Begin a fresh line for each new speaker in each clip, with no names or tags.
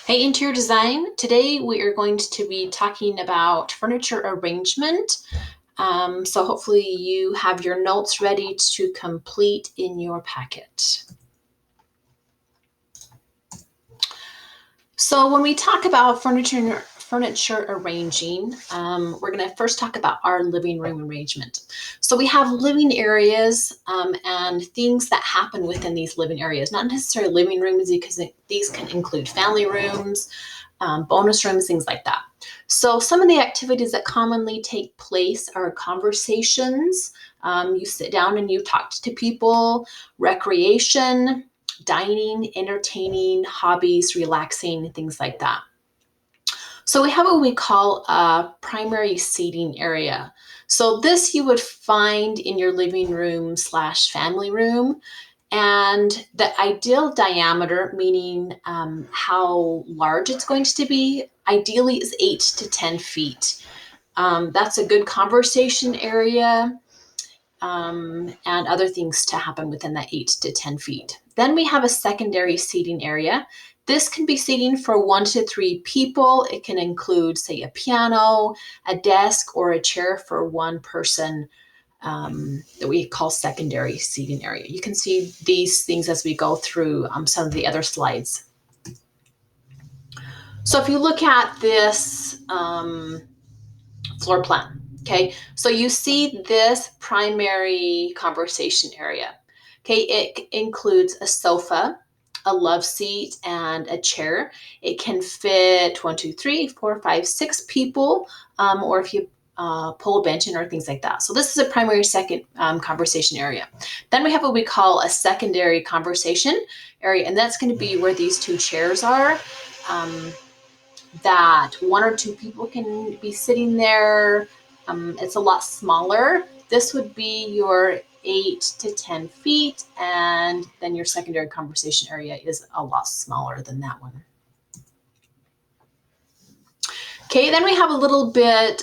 Hey, interior design. Today we are going to be talking about furniture arrangement. So hopefully you have your notes ready to complete in your packet. So when we talk about furniture arranging, we're going to first talk about our living room arrangement. So we have living areas and things that happen within these living areas, not necessarily living rooms, because these can include family rooms, bonus rooms, things like that. So some of the activities that commonly take place are conversations. You sit down and you talk to people, recreation, dining, entertaining, hobbies, relaxing, things like that. So we have what we call a primary seating area. So this you would find in your living room / family room. And the ideal diameter, meaning how large it's going to be, ideally is 8 to 10 feet. That's a good conversation area and other things to happen within that 8 to 10 feet. Then we have a secondary seating area. This can be seating for 1 to 3 people. It can include, say, a piano, a desk, or a chair for one person that we call secondary seating area. You can see these things as we go through some of the other slides. So if you look at this floor plan, okay, so you see this primary conversation area. Okay, it includes a sofa, a love seat, and a chair. It can fit 1, 2, 3, 4, 5, 6 people, or if you pull a bench in or things like that. So this is a primary second conversation area. Then we have what we call a secondary conversation area, and that's going to be where these 2 chairs are. That 1 or 2 people can be sitting there. It's a lot smaller. This would be your 8 to 10 feet, and then your secondary conversation area is a lot smaller than that one. Okay, then we have a little bit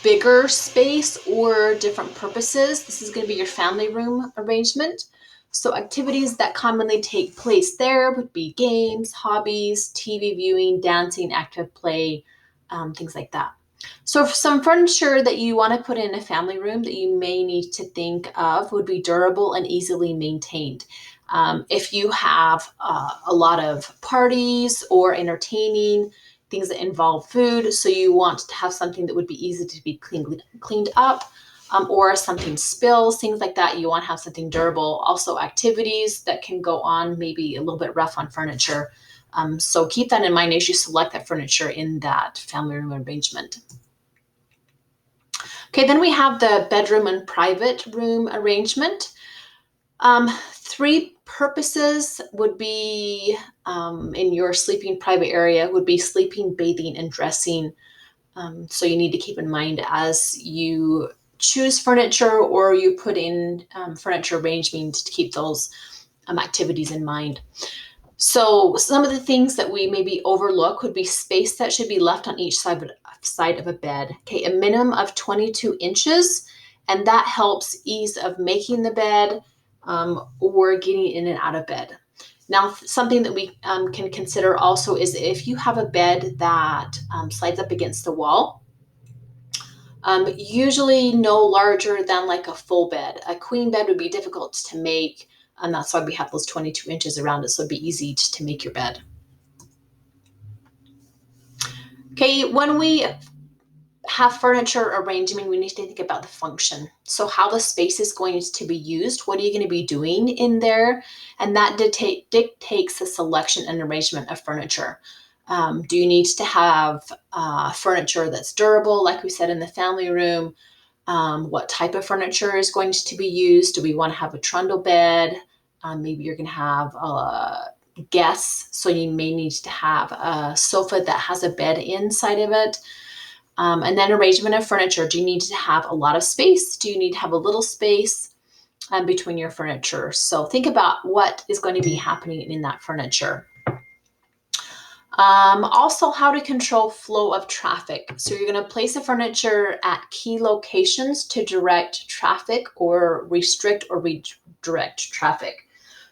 bigger space or different purposes. This is going to be your family room arrangement. So activities that commonly take place there would be games, hobbies, TV viewing, dancing, active play, things like that. So some furniture that you want to put in a family room that you may need to think of would be durable and easily maintained. If you have a lot of parties or entertaining, things that involve food, so you want to have something that would be easy to be cleaned up, or something spills, things like that. You want to have something durable. Also activities that can go on, maybe a little bit rough on furniture. So keep that in mind as you select that furniture in that family room arrangement. Okay, then we have the bedroom and private room arrangement. 3 purposes would be in your sleeping private area would be sleeping, bathing, and dressing. So you need to keep in mind as you choose furniture or you put in furniture arrangement to keep those activities in mind. So some of the things that we maybe overlook would be space that should be left on each side of a bed. Okay, a minimum of 22 inches, and that helps ease of making the bed or getting in and out of bed. Now, something that we can consider also is if you have a bed that slides up against the wall, usually no larger than like a full bed. A queen bed would be difficult to make, and that's why we have those 22 inches around it, so it'd be easy to make your bed. Okay, when we have furniture arrangement, we need to think about the function. So how the space is going to be used, what are you going to be doing in there? And that dictates the selection and arrangement of furniture. Do you need to have furniture that's durable, like we said in the family room? What type of furniture is going to be used? Do we want to have a trundle bed? Maybe you're going to have guests, so you may need to have a sofa that has a bed inside of it. And then arrangement of furniture. Do you need to have a lot of space? Do you need to have a little space between your furniture? So think about what is going to be happening in that furniture. Also, how to control flow of traffic. So you're going to place the furniture at key locations to direct traffic or restrict or redirect traffic.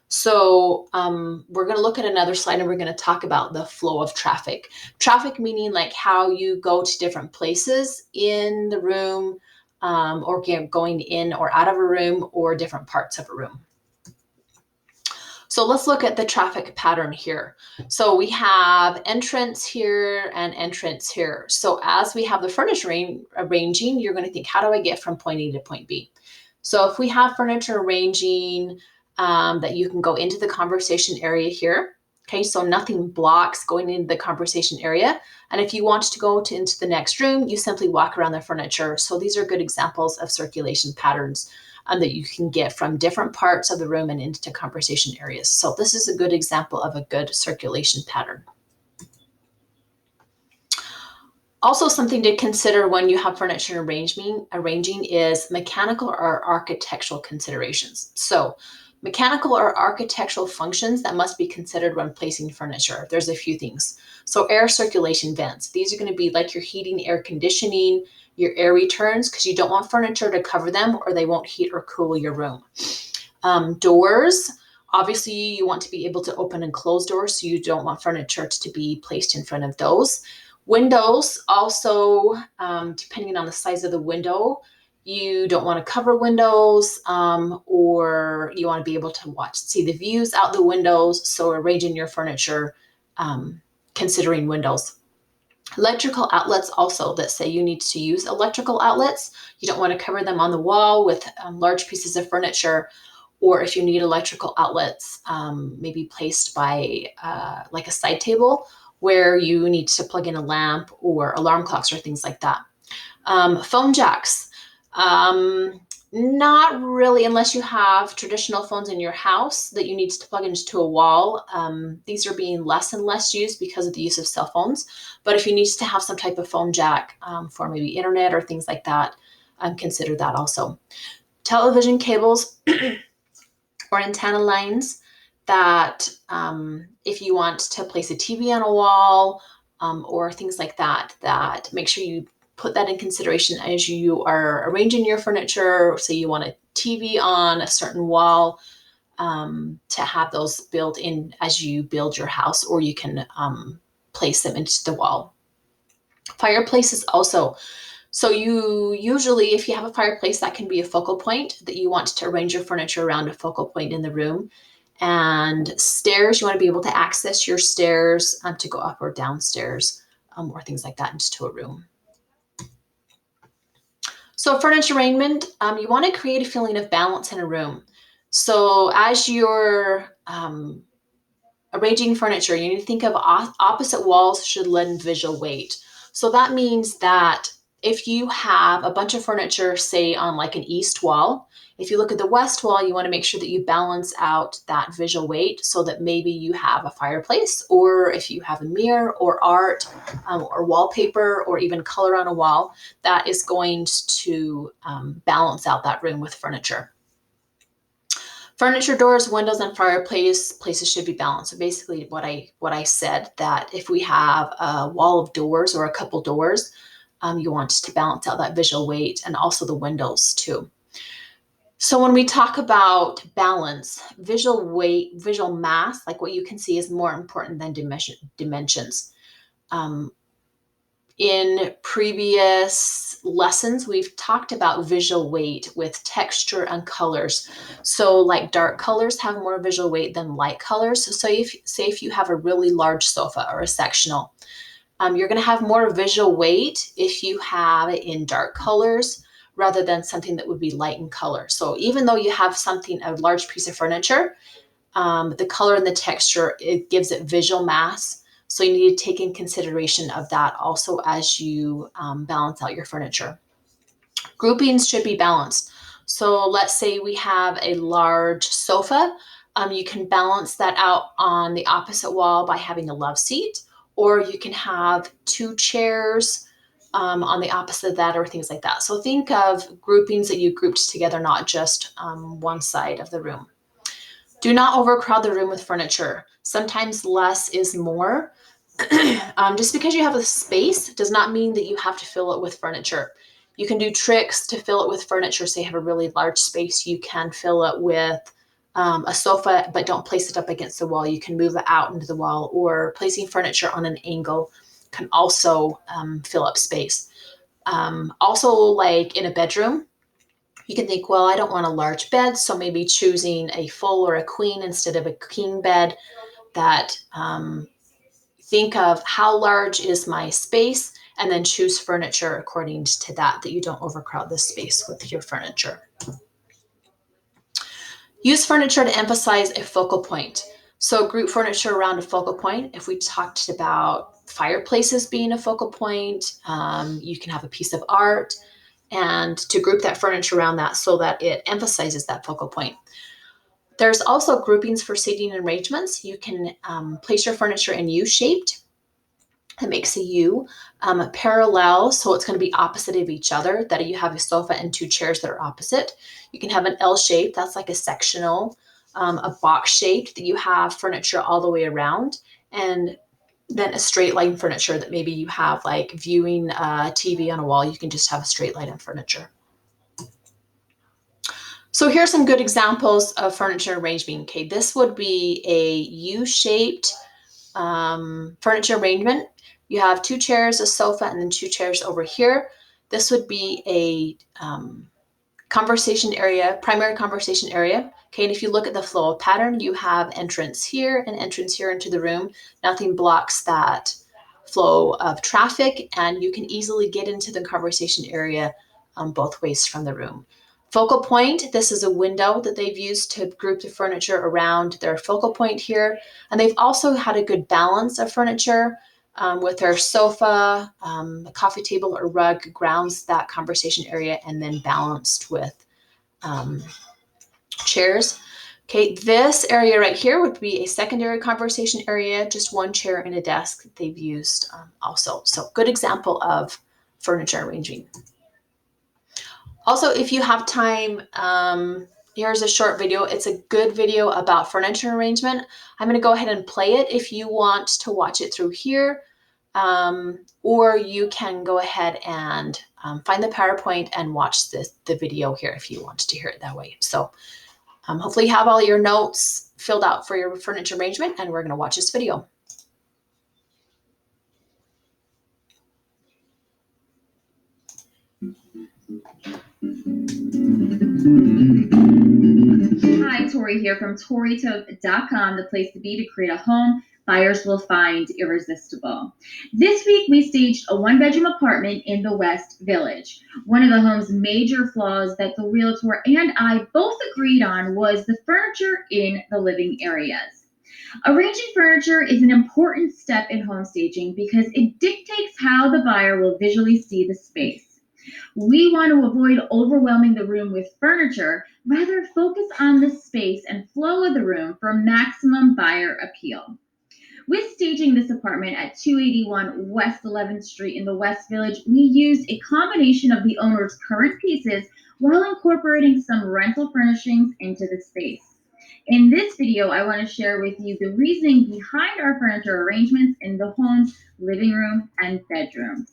So we're going to look at another slide and we're going to talk about the flow of traffic. Traffic meaning like how you go to different places in the room, or going in or out of a room, or different parts of a room. So let's look at the traffic pattern here. So we have entrance here and entrance here. So as we have the furniture arranging, you're going to think, how do I get from point A to point B? So if we have furniture arranging, that you can go into the conversation area here. Okay, so nothing blocks going into the conversation area. And if you want to go into the next room, you simply walk around the furniture. So these are good examples of circulation patterns that you can get from different parts of the room and into conversation areas. So this is a good example of a good circulation pattern. Also, something to consider when you have furniture arranging is mechanical or architectural considerations. So mechanical or architectural functions that must be considered when placing furniture. There's a few things. So air circulation vents. These are going to be like your heating, air conditioning, your air returns, because you don't want furniture to cover them or they won't heat or cool your room. Doors. Obviously, you want to be able to open and close doors, so you don't want furniture to be placed in front of those. Windows, also, depending on the size of the window, you don't want to cover windows, or you want to be able to see the views out the windows. So arranging your furniture, considering windows. Electrical outlets also, that say you need to use electrical outlets. You don't want to cover them on the wall with large pieces of furniture, or if you need electrical outlets, maybe placed by like a side table where you need to plug in a lamp or alarm clocks or things like that. Phone jacks. Not really, unless you have traditional phones in your house that you need to plug into a wall. These are being less and less used because of the use of cell phones. But if you need to have some type of phone jack for maybe internet or things like that, consider that also. Television cables or antenna lines that if you want to place a TV on a wall, or things like that, that make sure you put that in consideration as you are arranging your furniture. Say you want a TV on a certain wall, to have those built in as you build your house, or you can place them into the wall. Fireplaces also. So you usually, if you have a fireplace, that can be a focal point that you want to arrange your furniture around, a focal point in the room. And stairs, you want to be able to access your stairs to go up or downstairs, or things like that into a room. So furniture arrangement, you want to create a feeling of balance in a room. So as you're arranging furniture, you need to think of opposite walls should lend visual weight. So that means that if you have a bunch of furniture, say on like an east wall, if you look at the west wall, you want to make sure that you balance out that visual weight so that maybe you have a fireplace, or if you have a mirror or art, or wallpaper, or even color on a wall, that is going to balance out that room with furniture. Furniture, doors, windows, and places should be balanced. So basically what I said, that if we have a wall of doors or a couple doors, you want to balance out that visual weight, and also the windows too. So when we talk about balance, visual weight, visual mass, like what you can see, is more important than dimensions. In previous lessons, we've talked about visual weight with texture and colors. So like dark colors have more visual weight than light colors. So if you have a really large sofa or a sectional, you're going to have more visual weight if you have it in dark colors rather than something that would be light in color. So even though you have a large piece of furniture, the color and the texture, it gives it visual mass. So you need to take in consideration of that also as you balance out your furniture. Groupings should be balanced. So let's say we have a large sofa. You can balance that out on the opposite wall by having a love seat, or you can have two chairs on the opposite of that, or things like that. So think of groupings that you grouped together, not just one side of the room. Do not overcrowd the room with furniture. Sometimes less is more. Just because you have a space does not mean that you have to fill it with furniture. You can do tricks to fill it with furniture. Say you have a really large space, you can fill it with a sofa, but don't place it up against the wall. You can move it out into the wall, or placing furniture on an angle can also fill up space. Also, like in a bedroom, you can think, well, I don't want a large bed, so maybe choosing a full or a queen instead of a king bed. That think of how large is my space, and then choose furniture according to that, that you don't overcrowd the space with your furniture. Use furniture to emphasize a focal point. So group furniture around a focal point. If we talked about fireplaces being a focal point, you can have a piece of art, and to group that furniture around that so that it emphasizes that focal point. There's also groupings for seating arrangements. You can place your furniture in U-shaped. It makes a U. Parallel, so it's going to be opposite of each other, that you have a sofa and two chairs that are opposite. You can have an L shape, that's like a sectional, a box shaped that you have furniture all the way around, and then a straight line furniture that maybe you have like viewing a TV on a wall. You can just have a straight line of furniture. So here's some good examples of furniture arrangement. Okay, this would be a U-shaped furniture arrangement. You have two chairs, a sofa, and then two chairs over here. This would be a conversation area, primary conversation area. Okay, and if you look at the flow of pattern, you have entrance here and entrance here into the room. Nothing blocks that flow of traffic, and you can easily get into the conversation area both ways from the room. Focal point, this is a window that they've used to group the furniture around their focal point here. And they've also had a good balance of furniture with their sofa, a coffee table or rug grounds that conversation area, and then balanced with chairs. Okay, this area right here would be a secondary conversation area, just one chair and a desk that they've used also. So good example of furniture arranging. Also, if you have time, here's a short video. It's a good video about furniture arrangement. I'm going to go ahead and play it if you want to watch it through here, or you can go ahead and find the PowerPoint and watch the video here if you want to hear it that way. So hopefully you have all your notes filled out for your furniture arrangement, and we're going to watch this video.
Hi, Tori here from ToriToke.com, the place to be to create a home buyers will find irresistible. This week, we staged a one-bedroom apartment in the West Village. One of the home's major flaws that the realtor and I both agreed on was the furniture in the living areas. Arranging furniture is an important step in home staging because it dictates how the buyer will visually see the space. We want to avoid overwhelming the room with furniture, rather focus on the space and flow of the room for maximum buyer appeal. With staging this apartment at 281 West 11th Street in the West Village, we used a combination of the owner's current pieces while incorporating some rental furnishings into the space. In this video, I want to share with you the reasoning behind our furniture arrangements in the home's living room and bedroom.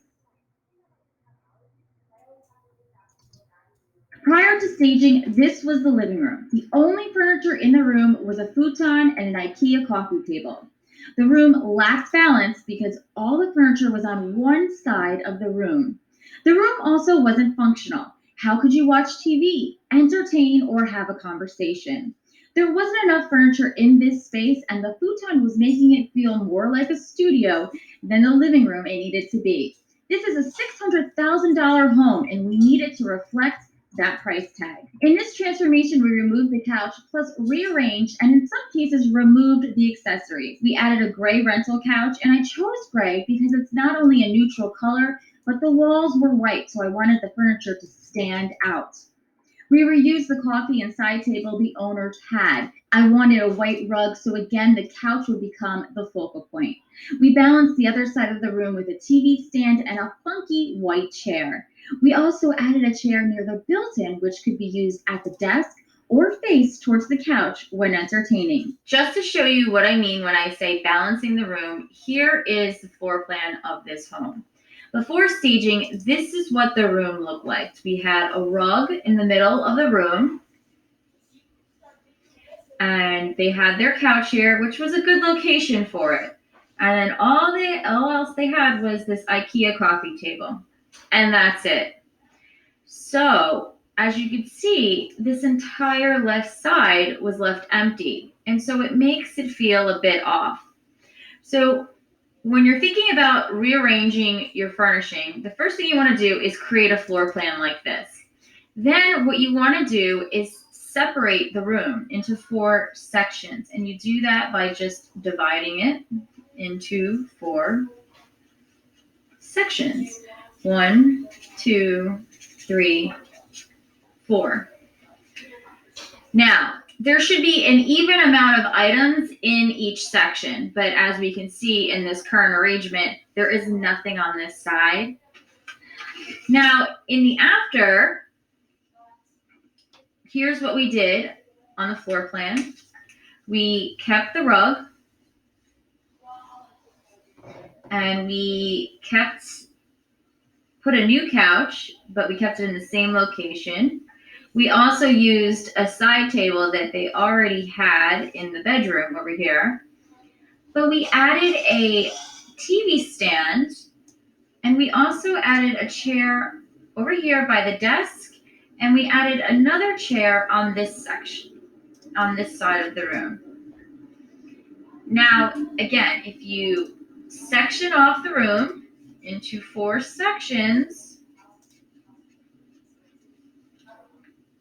Prior to staging, this was the living room. The only furniture in the room was a futon and an IKEA coffee table. The room lacked balance because all the furniture was on one side of the room. The room also wasn't functional. How could you watch TV, entertain, or have a conversation? There wasn't enough furniture in this space, and the futon was making it feel more like a studio than the living room it needed to be. This is a $600,000 home, and we need it to reflect that price tag. In this transformation, we removed the couch, plus rearranged and in some cases removed the accessories. We added a gray rental couch, and I chose gray because it's not only a neutral color, but the walls were white, so I wanted the furniture to stand out. We reused the coffee and side table the owners had. I wanted a white rug, so again, the couch would become the focal point. We balanced the other side of the room with a TV stand and a funky white chair. We also added a chair near the built-in, which could be used at the desk or face towards the couch when entertaining. Just to show you what I mean when I say balancing the room, here is the floor plan of this home. Before staging, this is what the room looked like. We had a rug in the middle of the room. And they had their couch here, which was a good location for it. And then all else they had was this IKEA coffee table. And that's it. So, as you can see, this entire left side was left empty. And so it makes it feel a bit off. So, when you're thinking about rearranging your furnishing, the first thing you want to do is create a floor plan like this. Then what you want to do is separate the room into 4 sections, and you do that by just dividing it into 4 sections. 1, 2, 3, 4. Now, there should be an even amount of items in each section, but as we can see in this current arrangement, there is nothing on this side. Now, in the after, here's what we did on the floor plan. We kept the rug, and we put a new couch, but we kept it in the same location. We also used a side table that they already had in the bedroom over here, but we added a TV stand, and we also added a chair over here by the desk, and we added another chair on this section, on this side of the room. Now, again, if you section off the room into 4 sections,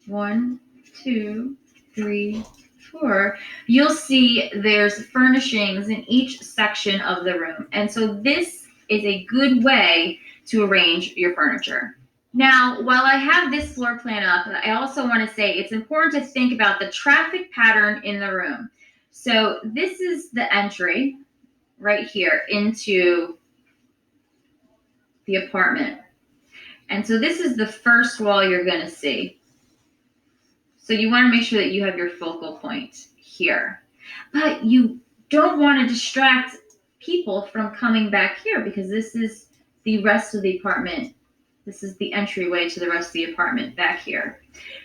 1, 2, 3, 4, you'll see there's furnishings in each section of the room. And so this is a good way to arrange your furniture. Now, while I have this floor plan up, I also want to say it's important to think about the traffic pattern in the room. So this is the entry right here into the apartment. And so this is the first wall you're going to see. So you want to make sure that you have your focal point here. But you don't want to distract people from coming back here, because this is the rest of the apartment. This is the entryway to the rest of the apartment back here.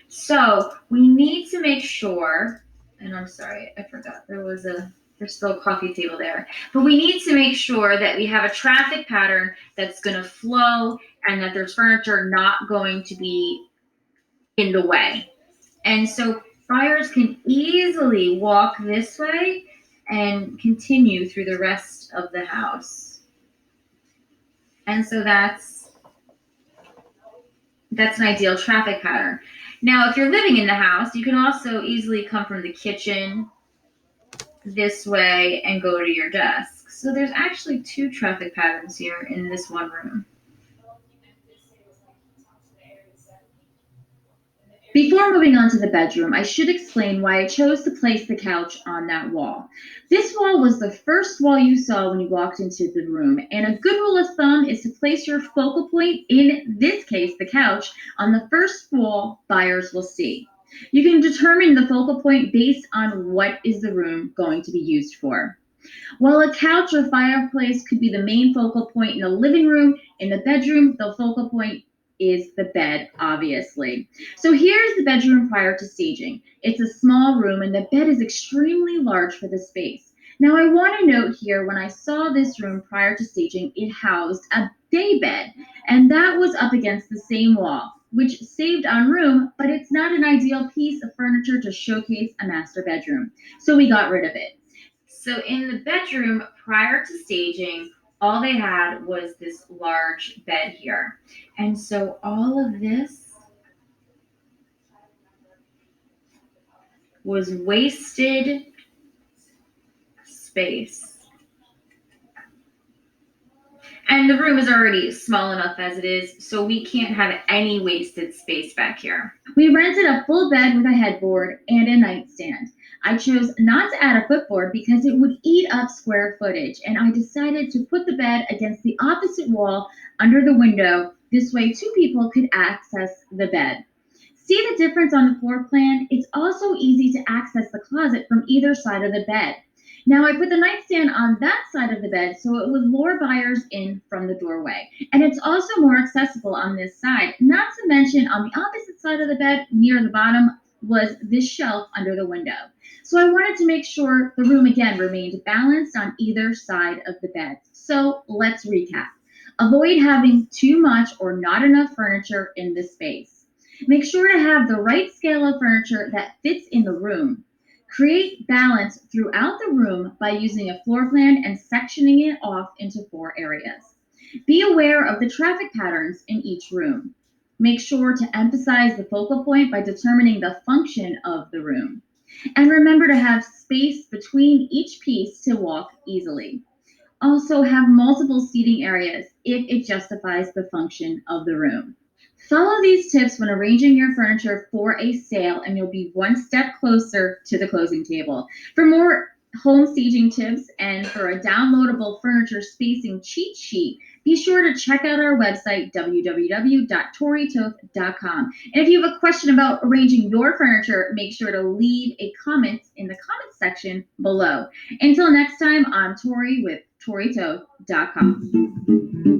So we need to make sure, and I'm sorry, I forgot, there's still a coffee table there. But we need to make sure that we have a traffic pattern that's going to flow, and that there's furniture not going to be in the way. And so buyers can easily walk this way and continue through the rest of the house. And so that's an ideal traffic pattern. Now, if you're living in the house, you can also easily come from the kitchen this way and go to your desk. So there's actually 2 traffic patterns here in this one room.
Before moving on to the bedroom, I should explain why I chose to place the couch on that wall. This wall was the first wall you saw when you walked into the room, and a good rule of thumb is to place your focal point, in this case the couch, on the first wall buyers will see. You can determine the focal point based on what is the room going to be used for. While a couch or fireplace could be the main focal point in the living room, in the bedroom, the focal point is the bed, obviously. So here's the bedroom prior to staging. It's a small room, and the bed is extremely large for the space. Now I want to note here, when I saw this room prior to staging, it housed a day bed, and that was up against the same wall, which saved on room, but it's not an ideal piece of furniture to showcase a master bedroom. So we got rid of it.
So in the bedroom prior to staging, all they had was this large bed here. And so all of this was wasted space. And the room is already small enough as it is, so we can't have any wasted space back here.
We rented a full bed with a headboard and a nightstand. I chose not to add a footboard because it would eat up square footage, and I decided to put the bed against the opposite wall under the window. This way 2 people could access the bed. See the difference on the floor plan? It's also easy to access the closet from either side of the bed. Now I put the nightstand on that side of the bed so it would lure buyers in from the doorway. And it's also more accessible on this side, not to mention on the opposite side of the bed near the bottom,
was this shelf under the window. So I wanted to make sure the room again remained balanced on either side of the bed. So let's recap. Avoid having too much or not enough furniture in the space. Make sure to have the right scale of furniture that fits in the room. Create balance throughout the room by using a floor plan and sectioning it off into 4 areas. Be aware of the traffic patterns in each room. Make sure to emphasize the focal point by determining the function of the room. And remember to have space between each piece to walk easily. Also, have multiple seating areas if it justifies the function of the room. Follow these tips when arranging your furniture for a sale, and you'll be one step closer to the closing table. For more home staging tips and for a downloadable furniture spacing cheat sheet, be sure to check out our website, www.toritoth.com. And if you have a question about arranging your furniture, make sure to leave a comment in the comments section below. Until next time, I'm Tori with toritoth.com.